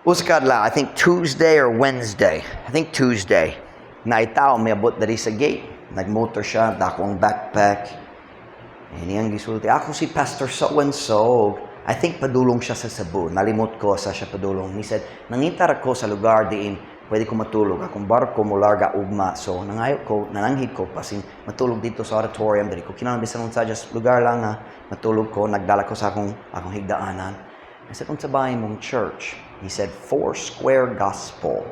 Uskad la, I think Tuesday or Wednesday. I think Tuesday. Naitao may abot dali sa gate. Nagmotor siya, dako ang backpack. Iniyang gisulti. Ako si Pastor so-and-so. I think padulong siya sa Cebu. Nalimot ko sa siya padulong. He said, nangitar ako sa lugar diin pwede ko matulog. Akong barko mo larga ugma. So, nananghid ko pasin matulog dito sa auditorium. Dali ko kinang bisan sa just lugar lang ha. Matulog ko. Nagdala ko sa akong higdaanan. I said, unsa ba imong church? He said, Foursquare Gospel.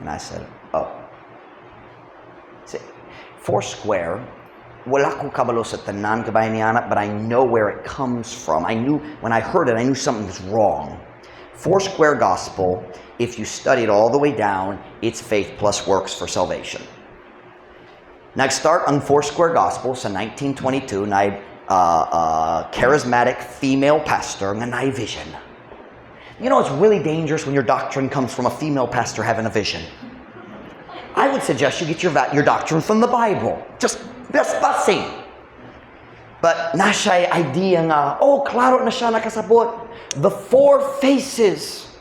And I said, oh. See, Foursquare, wala ko kabalo sa tanan kabayan ni anak, but I know where it comes from. I knew, when I heard it, I knew something was wrong. Foursquare Gospel, if you study it all the way down, it's faith plus works for salvation. Nag-start ang Foursquare Gospel sa 1922 na charismatic female pastor nga na vision. You know, it's really dangerous when your doctrine comes from a female pastor having a vision. I would suggest you get your doctrine from the Bible. Just passing. But na siya idea nga, oh, klaro na siya nakasabot. The 4 faces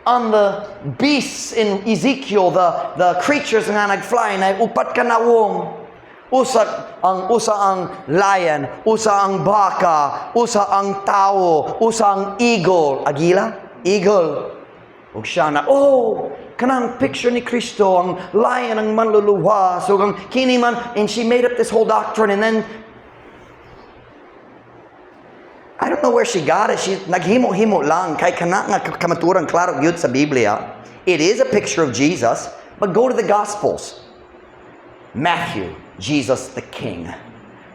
on the beasts in Ezekiel, the creatures nga nagfly na upat ka nawong. Usa ang lion, usa ang baka, usa ang tao, usa ang eagle. Agila? Eagle. Ug siya na, oh, kanang picture ni Kristo, ang lion ang manluluwa. So, ang kini man, and she made up this whole doctrine, and then, I don't know where she got it. She naghimo-himo lang. Kay kana nga kamaturang klaro gyud sa Biblia. It is a picture of Jesus, but go to the Gospels. Matthew, Jesus the King.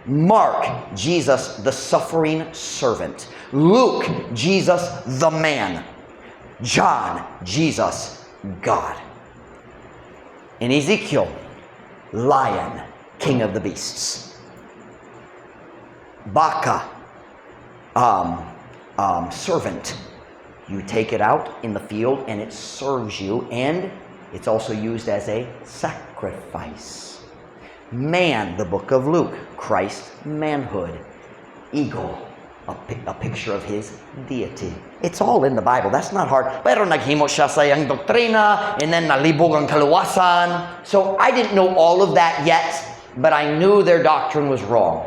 Mark, Jesus the suffering servant. Luke, Jesus the man. John, Jesus, God. In Ezekiel, lion, king of the beasts. Baka, servant. You take it out in the field and it serves you, and it's also used as a sacrifice. Man, the book of Luke, Christ, manhood. Eagle, a picture of his deity. It's all in the Bible. That's not hard. Pero naghimo siya sa iyang doktrina, and then nalibog ang kaluwasan. So I didn't know all of that yet, but I knew their doctrine was wrong.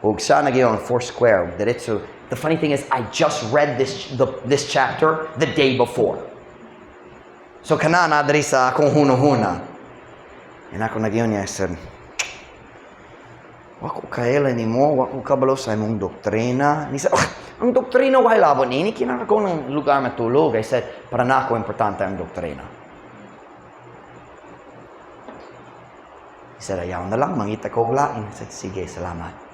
Ug sa nagyon Foursquare, diretso. The funny thing is, I just read this chapter the day before. So kanana diri sa akong hunahuna. And ako nagyon niya, I said, wako kaila ni mo, wako kabalo sa imong doktrina. Ni said, ang doktrina why labon ini kinako ng lugar matulog. I said, para na ako importante ang doktrina. He said, ayaw na lang, mangita ko lain. I said, sige, salamat.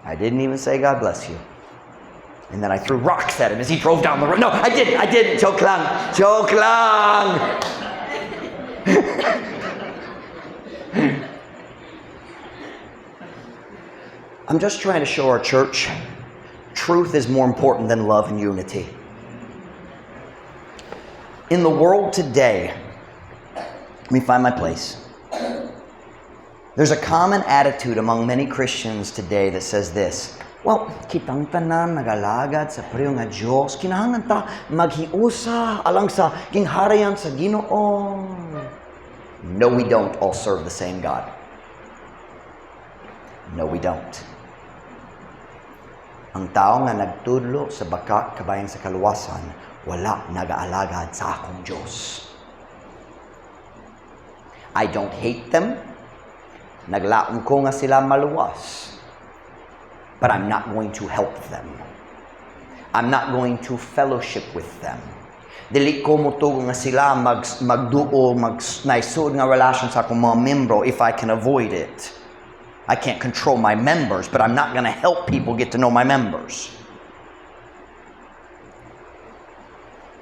I didn't even say God bless you. And then I threw rocks at him as he drove down the road. No, I didn't. Joke lang. I'm just trying to show our church truth is more important than love and unity. In the world today, let me find my place. There's a common attitude among many Christians today that says this, well, kitang tanan nagalagad sa priyo nga Diyos, kinahanglan ta maghiusa alang sa gingharian sa Ginoo. No, we don't all serve the same God. No, we don't. Ang tao nga nagtudlo sa baka kabayang sa kaluwasan, wala nagaalagad sa akong Diyos. I don't hate them. Naglaom ko nga sila maluwas. But I'm not going to help them. I'm not going to fellowship with them. Dili ko mutugo nga sila magduo, naisud nga relasyon sa akong mga membro if I can avoid it. I can't control my members, but I'm not going to help people get to know my members.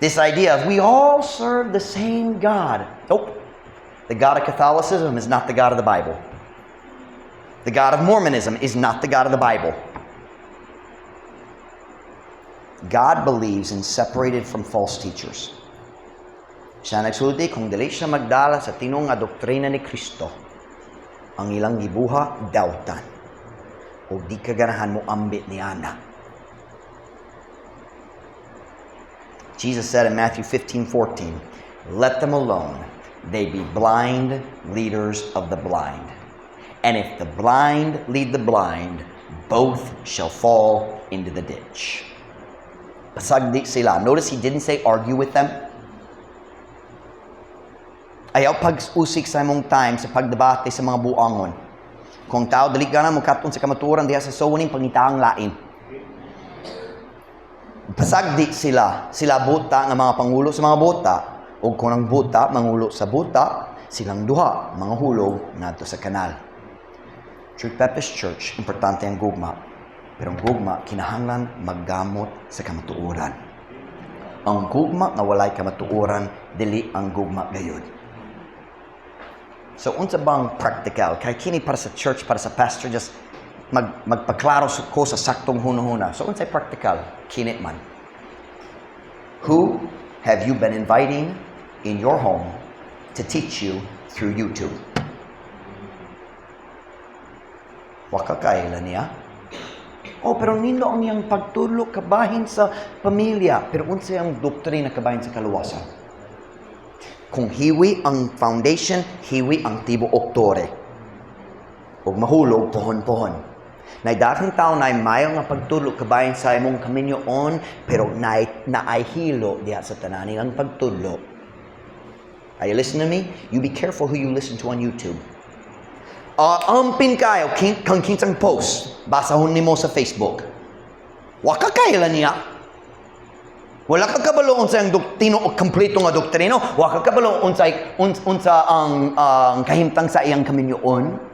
This idea of we all serve the same God. Nope. The God of Catholicism is not the God of the Bible. The God of Mormonism is not the God of the Bible. God believes in separated from false teachers. Siya nagsulti kung dili siya magdala sa tinong nga doktrina ni Kristo, ang ilang gibuha dawtan o di kaganahan mo ambit ni Ana. Jesus said in Matthew 15:14, "Let them alone. They be blind leaders of the blind. And if the blind lead the blind, both shall fall into the ditch." Pasagdi sila. Notice he didn't say argue with them. Ayaw pag-usik sa imong time sa pagdebate sa mga buangon. Kung tao dali ka na magkaton sa kamaturan diha sa suwaning pangitaang lain. Pasagdi sila. Sila buta nga mga pangulo sa mga buta. O kung ang buta, mangulo sa buta, silang duha, mga hulog nato sa kanal. Truth Baptist Church, importante ang gugma. Pero ang gugma, kinahanglan maggamot sa kamatuoran. Ang gugma nga walay kamatuoran, dili ang gugma gayud. So, unsa bang practical? Kaya kini para sa church, para sa pastor, just magpaklaro ko sa saktong hunahuna. So, unsay practical? Kinit man. Who have you been inviting in your home to teach you through YouTube? Waka kaila niya. Oh, pero nino ang iyang pagtulog kabahin sa pamilya. Pero unsay ang doktrina kabahin sa kaluwasan? Kung hiwi ang foundation, hiwi ang tibo oktore. Huwag mahulog, pohon-pohon. Naidakang tao na mayo nga pagtulog kabahin sa imong kaminyoon, pero naay hilo diha sa tanani ang pagtulog. Are you listening to me? You be careful who you listen to on YouTube. Ampin kayo, kang kinsang post, basahon nimo sa Facebook. Waka kaila niya. Wala ka kabalo unsa ang doktrino o kompleto nga doktrino. Waka kabalo unsa ang kahimtang sa iyang kaminyoon.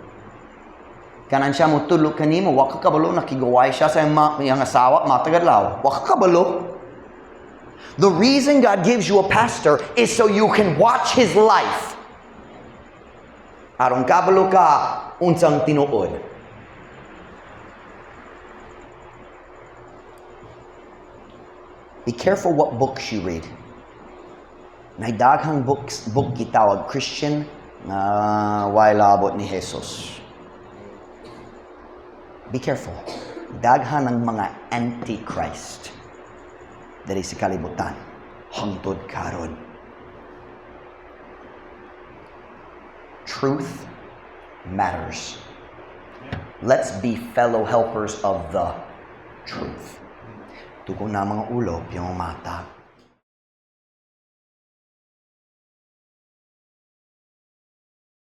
Kanan siya mo tulog kanimo, waka kabalo nakigaway siya sa iyang asawa matagadlaw. Waka kabalo. The reason God gives you a pastor is so you can watch his life. Aron kabalo ka unsang tinuod. Be careful what books you read. Naidaghang book gitawag Christian na way labot ni Jesus. Be careful. Daghan ng mga antichrist diri sa kalibutan. Hangtod karon. Truth matters. Let's be fellow helpers of the truth. Tugon na mga ulo, yung mata.